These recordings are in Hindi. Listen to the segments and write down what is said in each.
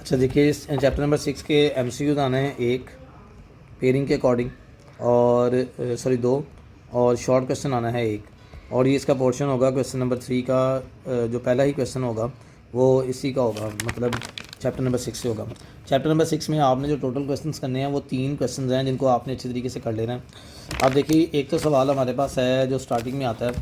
अच्छा देखिए, इस चैप्टर नंबर 6 के एमसीक्यूज आने हैं एक पेयरिंग के अकॉर्डिंग, और सॉरी दो, और शॉर्ट क्वेश्चन आना है एक। और ये इसका पोर्शन होगा क्वेश्चन नंबर 3 का। जो पहला ही क्वेश्चन होगा वो इसी का होगा, मतलब चैप्टर नंबर 6 से होगा। चैप्टर नंबर 6 में आपने जो टोटल क्वेश्चंस करने हैं वो 3 क्वेश्चंस हैं जिनको आपने अच्छी तरीके से कर लेना है। अब देखिए, एक तो सवाल हमारे पास है जो स्टार्टिंग में आता है,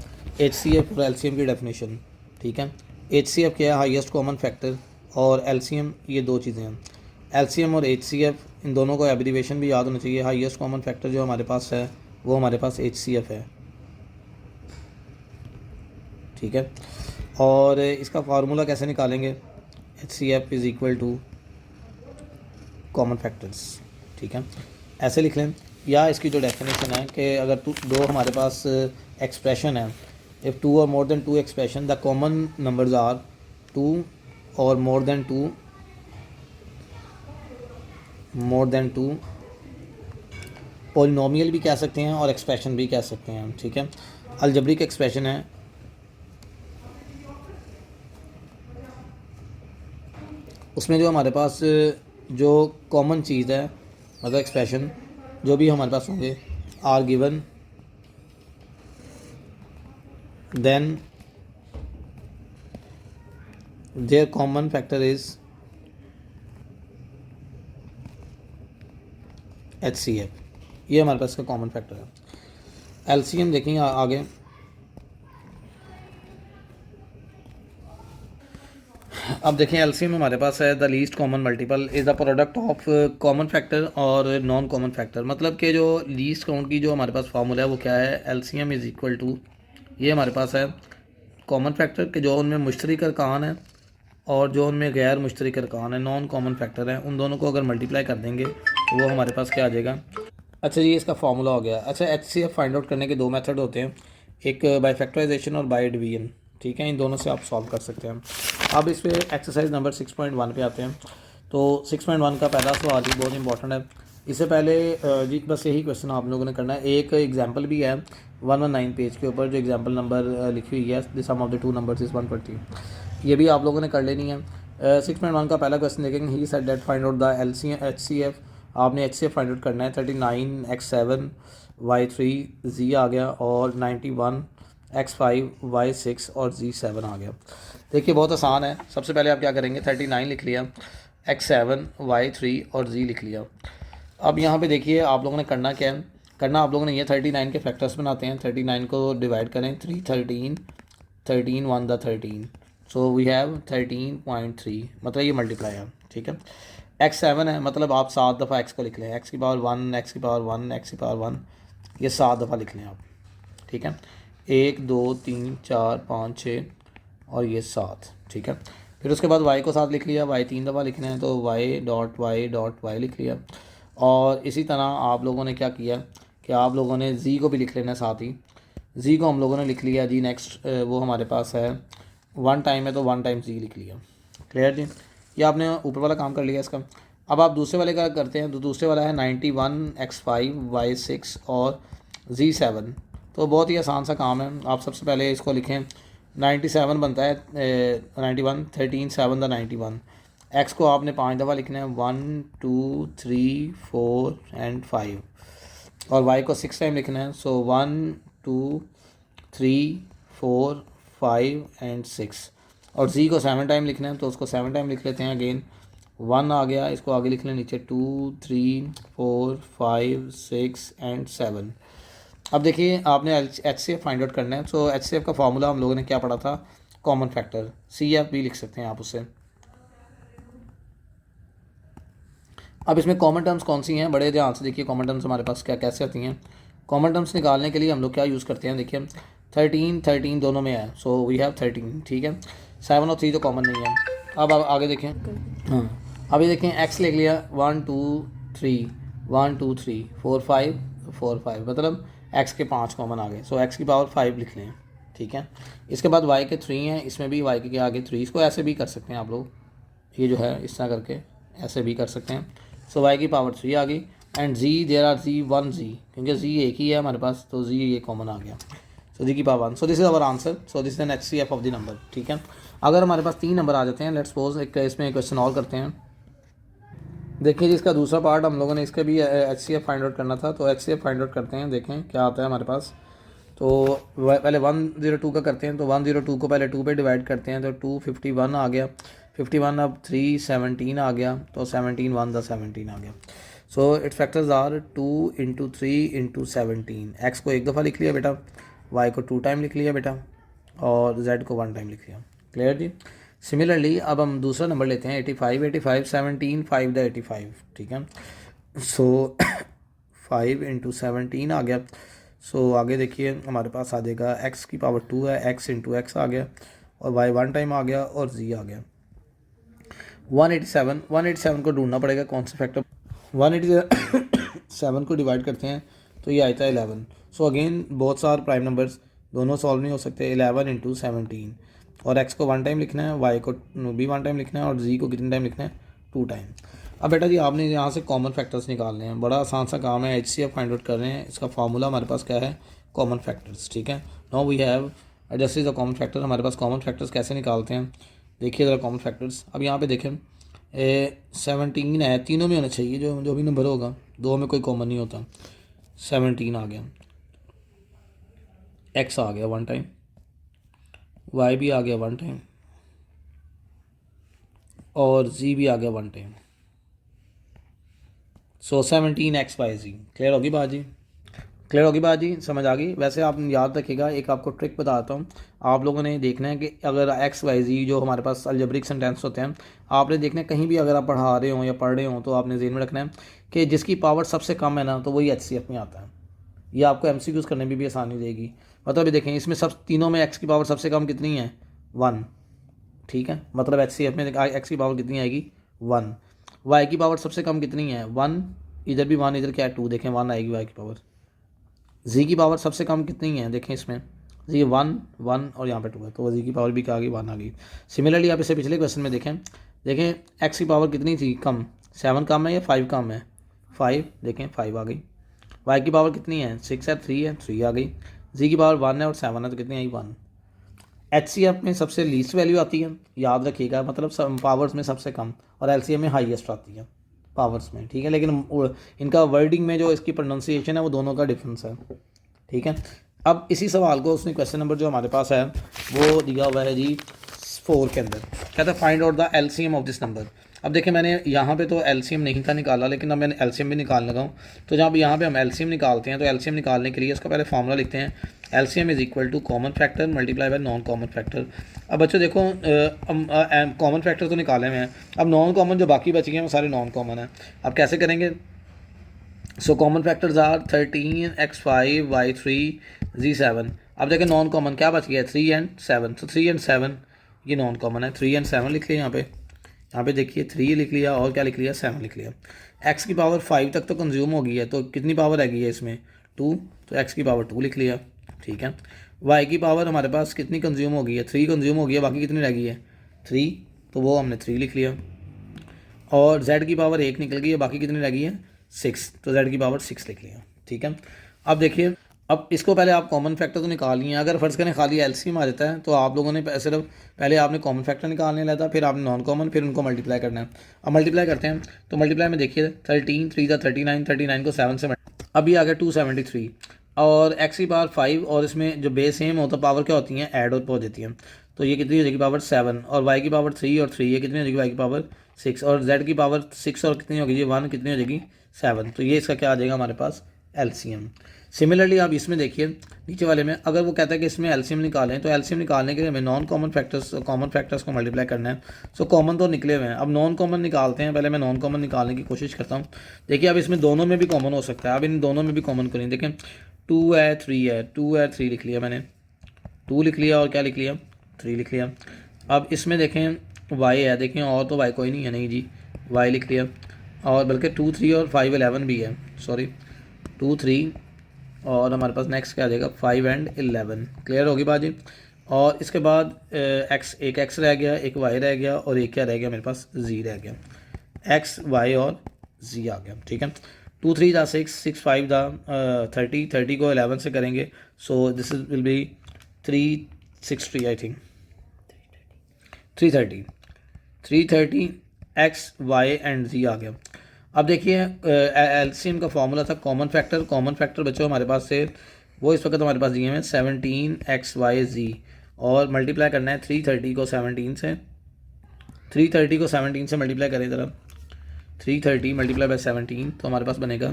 HCF और LCM की डेफिनेशन। ठीक है, HCF क्या है? हाईएस्ट कॉमन फैक्टर, और LCM ये दो चीज़ें हैं। LCM और HCF इन दोनों को एब्रीवेशन भी याद होना चाहिए। हाईएस्ट कॉमन फैक्टर जो हमारे पास है वो हमारे पास HCF है। ठीक है, और इसका फार्मूला कैसे निकालेंगे? HCF is equal to common factors. ठीक है, ऐसे लिख लें। या इसकी जो डेफिनेशन है कि अगर दो हमारे पास एक्सप्रेशन है, if two or more than two expression the common numbers are two or more than to, polynomial भी कह सकते हैं और एक्सप्रेशन भी कह सकते हैं। ठीक है, अलजेब्रिक एक्सप्रेशन है, उसमें जो हमारे पास जो कॉमन चीज़ है, मतलब एक्सप्रेशन जो भी हमारे पास होंगे, are given, then their common factor is HCF। ये हमारे पास का कॉमन फैक्टर है। LCM देखेंगे आगे। अब देखें, LCM हमारे पास है the least common multiple is the product of common factor और नॉन कॉमन फैक्टर। मतलब कि जो लीस्ट काउंट की जो हमारे पास फार्मूला है वो क्या है? LCM इज़ इक्वल टू, ये हमारे पास है कॉमन फैक्टर के जो उनमें मुश्तरक अरकान है और जो उनमें गैर मुश्तरक अरकान है, नॉन कॉमन फैक्टर है, उन दोनों को अगर मल्टीप्लाई कर देंगे तो वो हमारे पास क्या आ जाएगा? अच्छा जी, इसका फार्मूला हो गया। अच्छा, HCF फाइंड आउट करने के दो मेथड होते हैं, एक बाय फैक्टराइजेशन और बाय डिवीजन। ठीक है, इन दोनों से आप सॉल्व कर सकते हैं। अब इस पे एक्सरसाइज नंबर 6.1 पे आते हैं। तो 6.1 का पहला सवाल ही बहुत इंपॉर्टेंट है। इससे पहले जी बस यही क्वेश्चन आप लोगों ने करना है। एक एग्जांपल भी है 119 पेज के ऊपर, जो एग्जांपल नंबर लिखी हुई है, the sum of the two numbers is 120। ये भी आप लोगों ने कर लेनी है। 6.1 का पहला क्वेश्चन देखेंगे, he said that find out the HCF। आपने HCF फाइंड आउट करना है। 39 X7 Y3 Z आ गया, और 91 X5 Y6 और Z7 आ गया। देखिए बहुत आसान है। सबसे पहले आप क्या करेंगे, 39 लिख लिया, X7 Y3 और Z लिख लिया। अब यहाँ पे देखिए आप लोगों ने करना क्या है, करना आप लोगों ने ये 39 के फैक्टर्स बनाते हैं। 39 को डिवाइड करें, 3 13 13 1 द 13, सो वी हैव 13.3, मतलब ये मल्टीप्लाई है। ठीक है, X7 है, मतलब आप 7 दफ़ा X को लिख लें, X की पावर 1 X की पावर 1 X की पावर 1, ये 7 दफ़ा लिख लें आप। ठीक है, 1 2 3 4 5 6 और ये 7। ठीक है, फिर उसके बाद Y को 7 लिख लिया, Y 3 दफ़ा लिखना है तो Y.Y.Y लिख लिया। और इसी तरह आप लोगों ने क्या किया कि आप लोगों ने Z को भी लिख लेना है साथ ही। Z को हम लोगों ने लिख लिया जी। नेक्स्ट वो हमारे पास है 1 टाइम है तो 1 टाइम Z लिख लिया। क्लियर जी, ये आपने ऊपर वाला काम कर लिया इसका। अब आप दूसरे वाले का करते हैं, तो दूसरे वाला है 91 X5 Y6 और Z7। तो बहुत ही आसान सा काम है। आप सबसे पहले इसको लिखें, 97 बनता है 91, 13 7 द 91। एक्स को आपने 5 दफ़ा लिखना है, 1 2 3 4 एंड 5, और वाई को 6 टाइम लिखना है, सो 1 2 3 4 5 एंड 6। और जी को 7 टाइम लिखना है तो उसको 7 टाइम लिख लेते हैं। अगेन 1 आ गया, इसको आगे लिख लें नीचे, 2 3 4 5 6 एंड 7। अब देखिए आपने HCF फाइंड आउट करना है। सो HCF का फार्मूला हम लोगों ने क्या पढ़ा था? कॉमन फैक्टर, CF भी लिख सकते हैं आप उससे। अब इसमें कॉमन टर्म्स कौन सी हैं, बड़े ध्यान से देखिए। कॉमन टर्म्स हमारे पास क्या कैसे आती हैं? कॉमन टर्म्स निकालने के लिए हम लोग क्या यूज़ करते हैं, देखिए 13 13 दोनों में है, सो वी हैव 13। ठीक है, 7 और 3 तो कॉमन नहीं है। अब आगे देखें, हाँ अभी देखें, एक्स लिख लिया 1 2 3 1 2 3 4 5 4 5, मतलब एक्स के 5 कॉमन आ गए, सो एक्स की पावर 5 लिख लें। ठीक है, इसके बाद वाई के 3 हैं, इसमें भी वाई के आगे 3। इसको ऐसे भी कर सकते हैं आप लोग, ये जो है इस तरह करके ऐसे भी कर सकते हैं। सो वाई की पावर 3 आ गई, and G there are G 1 G, क्योंकि जी एक ही है हमारे पास, तो जी ये कॉमन आ गया, सो जी की power 1। So this is our answer. So this is an HCF of the number. ठीक है, अगर हमारे पास 3 नंबर आ जाते हैं, लेट्स सपोज एक इसमें क्वेश्चन और करते हैं। देखिए जी, इसका दूसरा पार्ट हम लोगों ने इसका भी H C F find out करना था, तो H C F find out करते हैं, देखें क्या आता है हमारे पास। तो पहले 102 का करते हैं, तो 102 को पहले 2 पे डिवाइड करते हैं, तो 251 आ गया, 51 अब 317 आ गया, तो 17 1 द 17 आ गया। So its factors are 2 into 3 into 17। X को एक दफ़ा लिख लिया बेटा, वाई को 2 टाइम लिख लिया बेटा, और जेड को 1 टाइम लिख लिया। क्लियर जी। सिमिलरली अब हम दूसरा नंबर लेते हैं 85, 85 17 5 द 85, ठीक है। सो 5 इंटू 17 आ गया। सो आगे देखिए हमारे पास आ जाएगा एक्स की पावर 2 है, एक्स इंटू एक्स आ गया, और वाई 1 टाइम आ गया, और जी आ गया। 187, 187 को ढूंढना पड़ेगा कौन सा फैक्टर। 187 को डिवाइड करते हैं, तो ये आता है 11। सो अगेन बहुत सारे प्राइम नंबर्स दोनों सॉल्व नहीं हो सकते। 11 इंटू 17, और एक्स को 1 टाइम लिखना है, वाई को भी 1 टाइम लिखना है, और जी को कितने टाइम लिखना है, 2 टाइम। अब बेटा जी आपने यहाँ से कॉमन फैक्टर्स निकालने हैं, बड़ा आसान सा काम है, H C F find out कर रहे हैं। इसका फार्मूला हमारे पास क्या है, कॉमन फैक्टर्स, ठीक है। Now we have just is the common factor. हमारे पास कॉमन फैक्टर्स कैसे निकालते हैं, देखिए ज़रा कॉमन फैक्टर्स। अब यहाँ पे देखें 17 है, तीनों में होना चाहिए, जो जो भी नंबर होगा, दो में कोई कॉमन नहीं होता। 17 आ गया, एक्स आ गया 1 टाइम, वाई भी आ गया 1 टाइम, और जी भी आ गया 1 टाइम। सो 17 एक्स वाई जी। क्लियर होगी बात जी, क्लियर होगी बात जी, समझ आ गई। वैसे आप याद रखिएगा, एक आपको ट्रिक बताता हूँ। आप लोगों ने देखना है कि अगर एक्स वाई जी जो हमारे पास अलजेब्रिक सेंटेंस होते हैं, आपने देखना है कहीं भी अगर आप पढ़ा रहे हो या पढ़ रहे हो, तो आपने ज़हन में रखना है कि जिसकी पावर सबसे कम है ना, तो वही एच सी एफ में आता है। ये आपको एम सी क्यूज़ करने में भी आसानी देगी। मतलब अभी देखें, इसमें सब तीनों में एक्स की पावर सबसे कम कितनी है, 1, ठीक है। मतलब एच सी एफ में एक्स की पावर कितनी आएगी, 1। वाई की पावर सबसे कम कितनी है, 1, इधर भी 1, इधर क्या है 2, देखें 1 आएगी वाई की पावर। जी की पावर सबसे कम कितनी है, देखें इसमें जी 1 1 और यहाँ पे 2 है, तो जी की पावर भी क्या आ गई, 1 आ गई। सिमिलरली आप इसे पिछले क्वेश्चन में देखें, देखें एक्स की पावर कितनी थी, कम, 7 कम है या 5 कम है, 5, देखें 5 आ गई। वाई की पावर कितनी है, 6 है, 3 है, 3 आ गई। जी की पावर 1 है और 7 है, तो कितनी आई, 1। एच सी एफ में सबसे लीस्ट वैल्यू आती है, याद रखिएगा, मतलब सब पावर्स में सबसे कम, और एल सी एम में हाईएस्ट आती है पावर्स में, ठीक है। लेकिन इनका वर्डिंग में जो इसकी प्रोनाउंसिएशन है वो दोनों का डिफरेंस है, ठीक है। अब इसी सवाल को उसने क्वेश्चन नंबर जो हमारे पास है वो दिया हुआ है जी 4 के अंदर, कहता है find out the LCM of this number. अब देखिए मैंने यहाँ पे तो एलसीएम नहीं था निकाला, लेकिन अब मैंने एलसीएम भी निकालने लगा हूँ। तो जब यहाँ पे हम एलसीएम निकालते हैं, तो एलसीएम निकालने के लिए इसका पहले फॉर्मूला लिखते हैं, LCM is equal to common factor multiply by non common factor. अब बच्चों देखो, कॉमन फैक्टर तो निकाले हुए हैं, अब नॉन कॉमन जो बाकी बच गए हैं वो सारे नॉन कॉमन हैं। अब कैसे करेंगे, so common factors are 13 x5 y3 z7। अब देखें नॉन कॉमन क्या बच गया है, 3 एंड 7, तो 3 एंड 7 ये नॉन कॉमन है, 3 एंड 7 लिख लिया यहाँ पे देखिए 3 लिख लिया, और क्या लिख लिया, 7 लिख लिया। एक्स की पावर 5 तक तो कंज्यूम हो गई है, तो कितनी पावर रह गई है इसमें, 2, तो एक्स की पावर 2 लिख लिया, ठीक है। वाई की पावर हमारे पास कितनी कंज्यूम हो गई है, 3 कंज्यूम हो गई है, बाकी कितनी रह गई है, 3, तो वो हमने 3 लिख लिया। और z की पावर 1 निकल गई है, बाकी कितनी रह गई है, 6, तो z की पावर 6 लिख लिया, ठीक है। अब देखिए, अब इसको पहले आप कॉमन फैक्टर तो निकाल लिए, अगर फर्ज करें खाली एलसीएम आ जाता है, तो आप लोगों ने सिर्फ पहले आपने कॉमन फैक्टर निकालने लगा था, फिर आपने नॉन कॉमन, फिर उनको मल्टीप्लाई करना है। अब मल्टीप्लाई करते हैं, तो मल्टीप्लाई में देखिए 13 3 था 39, 39 को 7 से अभी आ गया 273, और एक्स की पावर 5, और इसमें जो बेस सेम होता पावर क्या होती हैं, ऐड हो जाती हैं, तो ये कितनी हो जाएगी पावर 7, और वाई की पावर 3 और 3, ये कितनी हो जाएगी वाई की पावर 6, और जेड की पावर 6 और कितनी होगी जी 1, कितनी हो जाएगी 7, तो ये इसका क्या आ जाएगा हमारे पास एलसीएम। सिमिलरली आप इसमें देखिए नीचे वाले में, अगर वो कहता है कि इसमें एलसीएम निकालें, तो एलसीएम निकालने के लिए हमें नॉन कॉमन फैक्टर्स को मल्टीप्लाई करना है। सो कॉमन तो निकले हुए हैं, अब नॉन कॉमन निकालते हैं, पहले मैं नॉन कॉमन निकालने की कोशिश करता हूँ। देखिए अब इसमें दोनों में भी कॉमन हो सकता है, अब इन दोनों में भी कॉमन करें, देखें 2 है 3 है, 2 है 3 लिख लिया मैंने, 2 लिख लिया, और क्या लिख लिया 3 लिख लिया। अब इसमें देखें वाई है, देखें और तो वाई कोई नहीं है, नहीं जी वाई लिख लिया, और बल्कि 2 3 और 5 11 भी है, सॉरी 2 3, और हमारे पास नेक्स्ट क्या आ जाएगा 5 एंड 11। क्लियर होगी बात जी। और इसके बाद एक एक्स रह गया, एक वाई रह गया, और एक क्या रह गया मेरे पास, जी रह गया, एक्स वाई और जी आ गया, ठीक है। 2 3 दा 6 6 5 दा 30, 30 को 11 से करेंगे, so this is will be 360 I think, 330 x y and z आ गया। अब देखिए एलसीएम का फॉर्मूला था कॉमन फैक्टर बच्चों हमारे पास से वो इस वक्त हमारे पास दिए हैं 17xyz और मल्टीप्लाई करना है 330 को 17 से, 330 को 17 से मल्टीप्लाई करें ज़रा, 330 मल्टीप्लाई बाय 17 तो हमारे पास बनेगा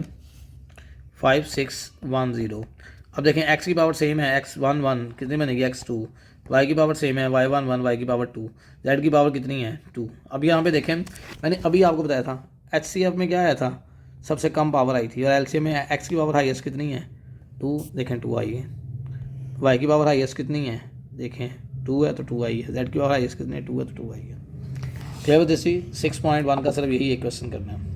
5610। अब देखें x की पावर सेम है, x11 कितनी बनेगी x2, y की पावर सेम है y11 y की पावर 2, z की पावर कितनी है 2। अब यहाँ पे देखें मैंने अभी आपको बताया था HCF में क्या आया था, सबसे कम पावर आई थी, और LCM में x की पावर हाईएस्ट कितनी है 2, देखें 2 आई है, y की पावर हाईएस्ट कितनी है देखें 2 है तो 2 आई है, z की पावर हाईएस्ट कितनी है 2 है तो 2 आई है। क्लियर विद दिस 6.1 का सिर्फ यही एक क्वेश्चन करना है।